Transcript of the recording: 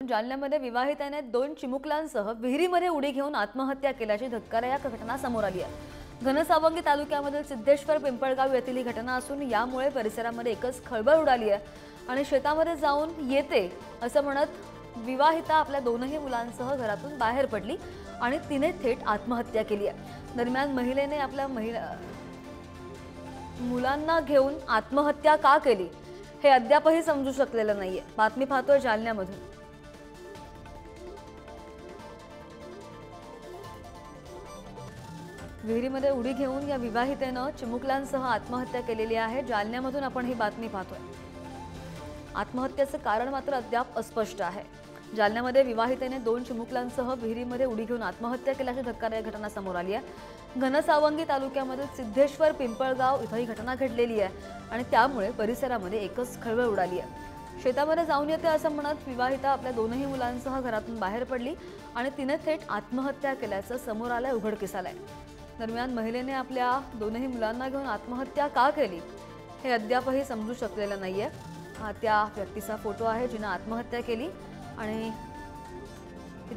जालन्यामध्ये विवाहितेने 2 चिमुकल्यांसह विहिरीमध्ये उडी घेऊन आत्महत्या केल्याची धक्कादायक घटना समोर आली आहे। घनसावंगी तालुक्यामधील सिद्धेश्वर पिंपळगाव येथील ही घटना असून यामुळे परिसरामध्ये एकच खळबळ उडाली आहे आणि शेतामध्ये जाऊन येते असं म्हणत विवाहिता आपल्या 2ही मुलांसह घरातून बाहेर पडली आणि तिने थेट आत्महत्या केली आहे। दरम्यान महिलेने आपल्या मुलांना घेऊन आत्महत्या का केली हे अद्यापही समजू शकलेलं नाहीये। बातमी पाहतोय जालन्यामधून। विहिरीमध्ये उडी घेऊन या विवाहितेनं चिमुकल्यांसह आत्महत्या केलेली आहे। जालन्यामधून आपण ही बातमी पाहतोय। आत्महत्येचं कारण मात्र अद्याप अस्पष्ट आहे। जालन्यामध्ये विवाहितेने 2 चिमुकल्यांसह विहिरीमध्ये उडी घेऊन आत्महत्या केल्याची धक्कादायक घटना समोर आली आहे। घनसावंगी तालुक्यामधील सिद्धेश्वर पिंपळगाव इथं ही घटना घडलेली आहे आणि त्यामुळे परिसरामध्ये एकच खळबळ उडाली आहे। शेतामध्ये जाऊन येते असं म्हणत विवाहिता आपल्या 2ही मुलांसह घरातून बाहेर पडली आणि तिने थेट आत्महत्या केल्याचं समोर आलंय, उघडकीस आलंय। दरम्यान महिलेने आपल्या 2ही मुलांना घेऊन आत्महत्या का केली हे अद्यापही समजू शकलेलं नाहीये। हा त्या व्यक्तीचा फोटो आहे जिने आत्महत्या केली आणि